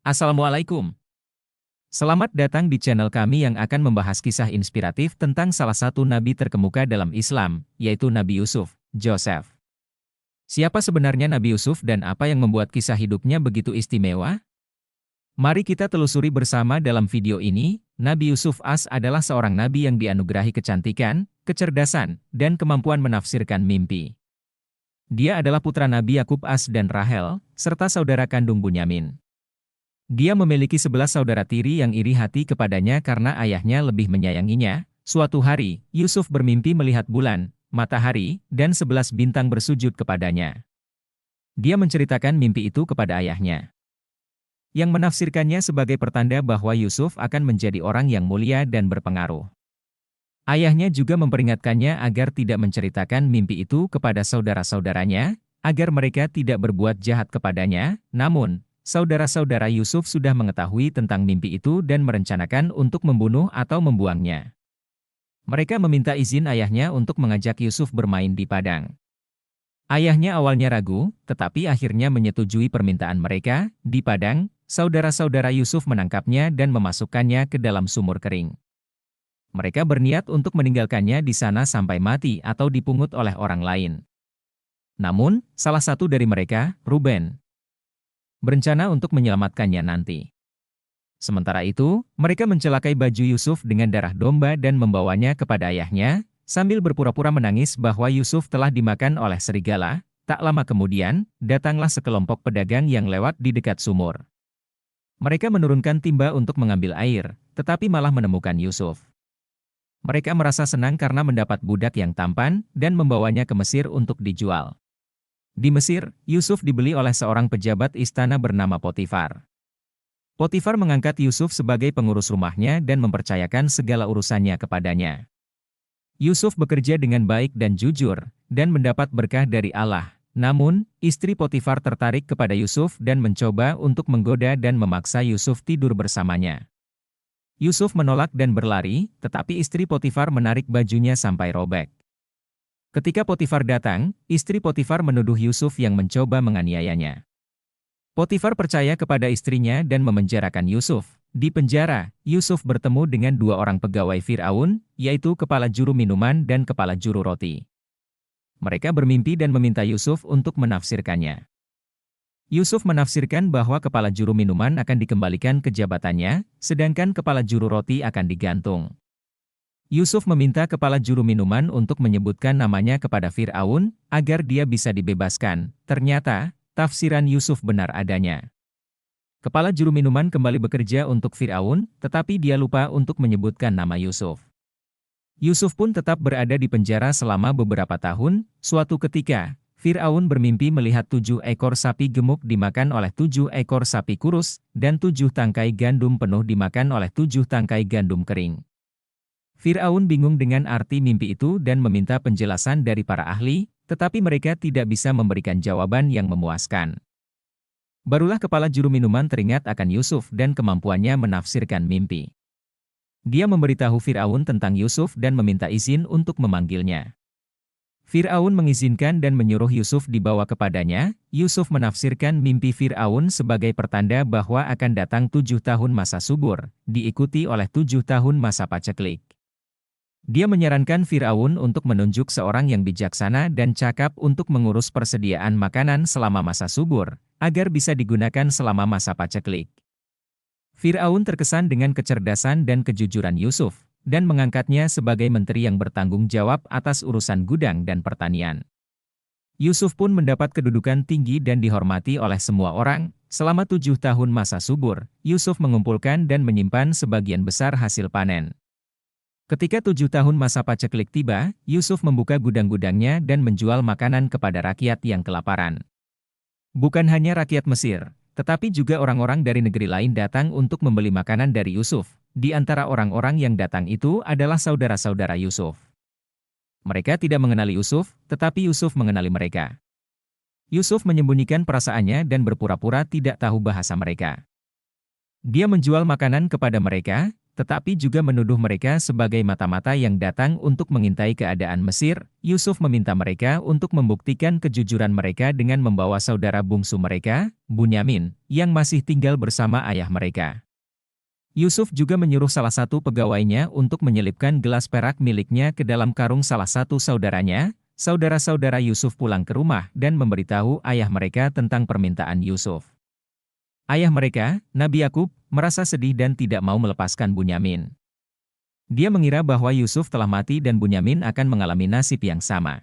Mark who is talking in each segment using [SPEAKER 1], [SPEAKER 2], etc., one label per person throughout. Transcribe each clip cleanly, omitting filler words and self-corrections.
[SPEAKER 1] Assalamualaikum. Selamat datang di channel kami yang akan membahas kisah inspiratif tentang salah satu nabi terkemuka dalam Islam, yaitu Nabi Yusuf, Joseph. Siapa sebenarnya Nabi Yusuf dan apa yang membuat kisah hidupnya begitu istimewa? Mari kita telusuri bersama dalam video ini. Nabi Yusuf adalah seorang nabi yang dianugerahi kecantikan, kecerdasan, dan kemampuan menafsirkan mimpi. Dia adalah putra Nabi Yakub dan Rahel, serta saudara kandung Bunyamin. Dia memiliki 11 saudara tiri yang iri hati kepadanya karena ayahnya lebih menyayanginya. Suatu hari, Yusuf bermimpi melihat bulan, matahari, dan 11 bintang bersujud kepadanya. Dia menceritakan mimpi itu kepada ayahnya, yang menafsirkannya sebagai pertanda bahwa Yusuf akan menjadi orang yang mulia dan berpengaruh. Ayahnya juga memperingatkannya agar tidak menceritakan mimpi itu kepada saudara-saudaranya, agar mereka tidak berbuat jahat kepadanya. Namun, saudara-saudara Yusuf sudah mengetahui tentang mimpi itu dan merencanakan untuk membunuh atau membuangnya. Mereka meminta izin ayahnya untuk mengajak Yusuf bermain di padang. Ayahnya awalnya ragu, tetapi akhirnya menyetujui permintaan mereka. Di padang, saudara-saudara Yusuf menangkapnya dan memasukkannya ke dalam sumur kering. Mereka berniat untuk meninggalkannya di sana sampai mati atau dipungut oleh orang lain. Namun, salah satu dari mereka, Ruben, berencana untuk menyelamatkannya nanti. Sementara itu, mereka mencelakai baju Yusuf dengan darah domba dan membawanya kepada ayahnya, sambil berpura-pura menangis bahwa Yusuf telah dimakan oleh serigala. Tak lama kemudian, datanglah sekelompok pedagang yang lewat di dekat sumur. Mereka menurunkan timba untuk mengambil air, tetapi malah menemukan Yusuf. Mereka merasa senang karena mendapat budak yang tampan dan membawanya ke Mesir untuk dijual. Di Mesir, Yusuf dibeli oleh seorang pejabat istana bernama Potifar. Potifar mengangkat Yusuf sebagai pengurus rumahnya dan mempercayakan segala urusannya kepadanya. Yusuf bekerja dengan baik dan jujur, dan mendapat berkah dari Allah. Namun, istri Potifar tertarik kepada Yusuf dan mencoba untuk menggoda dan memaksa Yusuf tidur bersamanya. Yusuf menolak dan berlari, tetapi istri Potifar menarik bajunya sampai robek. Ketika Potifar datang, istri Potifar menuduh Yusuf yang mencoba menganiayanya. Potifar percaya kepada istrinya dan memenjarakan Yusuf. Di penjara, Yusuf bertemu dengan dua orang pegawai Fir'aun, yaitu kepala juru minuman dan kepala juru roti. Mereka bermimpi dan meminta Yusuf untuk menafsirkannya. Yusuf menafsirkan bahwa kepala juru minuman akan dikembalikan ke jabatannya, sedangkan kepala juru roti akan digantung. Yusuf meminta kepala juru minuman untuk menyebutkan namanya kepada Fir'aun, agar dia bisa dibebaskan. Ternyata, tafsiran Yusuf benar adanya. Kepala juru minuman kembali bekerja untuk Fir'aun, tetapi dia lupa untuk menyebutkan nama Yusuf. Yusuf pun tetap berada di penjara selama beberapa tahun. Suatu ketika, Fir'aun bermimpi melihat 7 ekor sapi gemuk dimakan oleh 7 ekor sapi kurus, dan 7 tangkai gandum penuh dimakan oleh 7 tangkai gandum kering. Fir'aun bingung dengan arti mimpi itu dan meminta penjelasan dari para ahli, tetapi mereka tidak bisa memberikan jawaban yang memuaskan. Barulah kepala juru minuman teringat akan Yusuf dan kemampuannya menafsirkan mimpi. Dia memberitahu Fir'aun tentang Yusuf dan meminta izin untuk memanggilnya. Fir'aun mengizinkan dan menyuruh Yusuf dibawa kepadanya. Yusuf menafsirkan mimpi Fir'aun sebagai pertanda bahwa akan datang 7 tahun masa subur, diikuti oleh 7 tahun masa paceklik. Dia menyarankan Fir'aun untuk menunjuk seorang yang bijaksana dan cakap untuk mengurus persediaan makanan selama masa subur, agar bisa digunakan selama masa paceklik. Fir'aun terkesan dengan kecerdasan dan kejujuran Yusuf, dan mengangkatnya sebagai menteri yang bertanggung jawab atas urusan gudang dan pertanian. Yusuf pun mendapat kedudukan tinggi dan dihormati oleh semua orang. Selama 7 tahun masa subur, Yusuf mengumpulkan dan menyimpan sebagian besar hasil panen. Ketika 7 tahun masa paceklik tiba, Yusuf membuka gudang-gudangnya dan menjual makanan kepada rakyat yang kelaparan. Bukan hanya rakyat Mesir, tetapi juga orang-orang dari negeri lain datang untuk membeli makanan dari Yusuf. Di antara orang-orang yang datang itu adalah saudara-saudara Yusuf. Mereka tidak mengenali Yusuf, tetapi Yusuf mengenali mereka. Yusuf menyembunyikan perasaannya dan berpura-pura tidak tahu bahasa mereka. Dia menjual makanan kepada mereka, tetapi juga menuduh mereka sebagai mata-mata yang datang untuk mengintai keadaan Mesir. Yusuf meminta mereka untuk membuktikan kejujuran mereka dengan membawa saudara bungsu mereka, Bunyamin, yang masih tinggal bersama ayah mereka. Yusuf juga menyuruh salah satu pegawainya untuk menyelipkan gelas perak miliknya ke dalam karung salah satu saudaranya. Saudara-saudara Yusuf pulang ke rumah dan memberitahu ayah mereka tentang permintaan Yusuf. Ayah mereka, Nabi Yakub, merasa sedih dan tidak mau melepaskan Bunyamin. Dia mengira bahwa Yusuf telah mati dan Bunyamin akan mengalami nasib yang sama.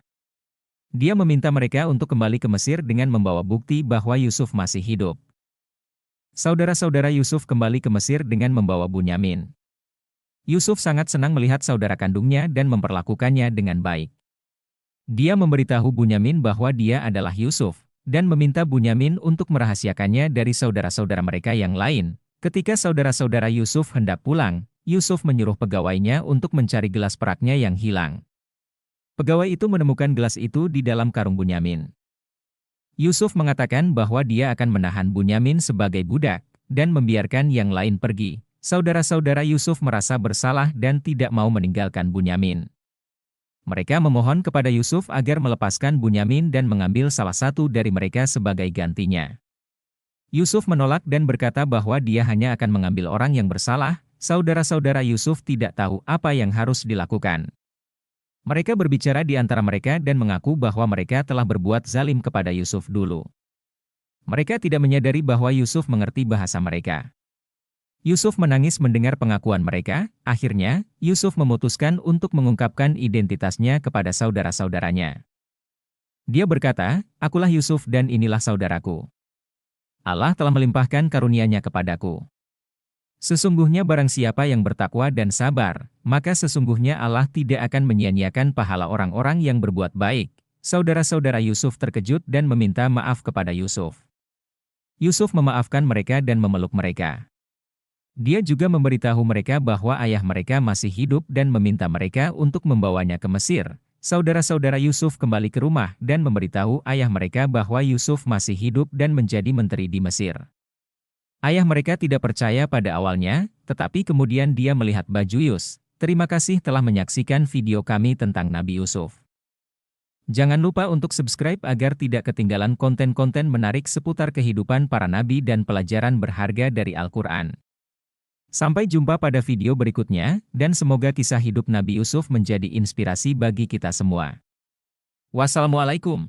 [SPEAKER 1] Dia meminta mereka untuk kembali ke Mesir dengan membawa bukti bahwa Yusuf masih hidup. Saudara-saudara Yusuf kembali ke Mesir dengan membawa Bunyamin. Yusuf sangat senang melihat saudara kandungnya dan memperlakukannya dengan baik. Dia memberitahu Bunyamin bahwa dia adalah Yusuf, dan meminta Bunyamin untuk merahasiakannya dari saudara-saudara mereka yang lain. Ketika saudara-saudara Yusuf hendak pulang, Yusuf menyuruh pegawainya untuk mencari gelas peraknya yang hilang. Pegawai itu menemukan gelas itu di dalam karung Bunyamin. Yusuf mengatakan bahwa dia akan menahan Bunyamin sebagai budak, dan membiarkan yang lain pergi. Saudara-saudara Yusuf merasa bersalah dan tidak mau meninggalkan Bunyamin. Mereka memohon kepada Yusuf agar melepaskan Bunyamin dan mengambil salah satu dari mereka sebagai gantinya. Yusuf menolak dan berkata bahwa dia hanya akan mengambil orang yang bersalah. Saudara-saudara Yusuf tidak tahu apa yang harus dilakukan. Mereka berbicara di antara mereka dan mengaku bahwa mereka telah berbuat zalim kepada Yusuf dulu. Mereka tidak menyadari bahwa Yusuf mengerti bahasa mereka. Yusuf menangis mendengar pengakuan mereka. Akhirnya, Yusuf memutuskan untuk mengungkapkan identitasnya kepada saudara-saudaranya. Dia berkata, "Akulah Yusuf dan inilah saudaraku. Allah telah melimpahkan karunia-Nya kepadaku. Sesungguhnya barang siapa yang bertakwa dan sabar, maka sesungguhnya Allah tidak akan menyia-nyiakan pahala orang-orang yang berbuat baik." Saudara-saudara Yusuf terkejut dan meminta maaf kepada Yusuf. Yusuf memaafkan mereka dan memeluk mereka. Dia juga memberitahu mereka bahwa ayah mereka masih hidup dan meminta mereka untuk membawanya ke Mesir. Saudara-saudara Yusuf kembali ke rumah dan memberitahu ayah mereka bahwa Yusuf masih hidup dan menjadi menteri di Mesir. Ayah mereka tidak percaya pada awalnya, tetapi kemudian dia melihat baju Yus. Terima kasih telah menyaksikan video kami tentang Nabi Yusuf. Jangan lupa untuk subscribe agar tidak ketinggalan konten-konten menarik seputar kehidupan para nabi dan pelajaran berharga dari Al-Quran. Sampai jumpa pada video berikutnya, dan semoga kisah hidup Nabi Yusuf menjadi inspirasi bagi kita semua. Wassalamualaikum.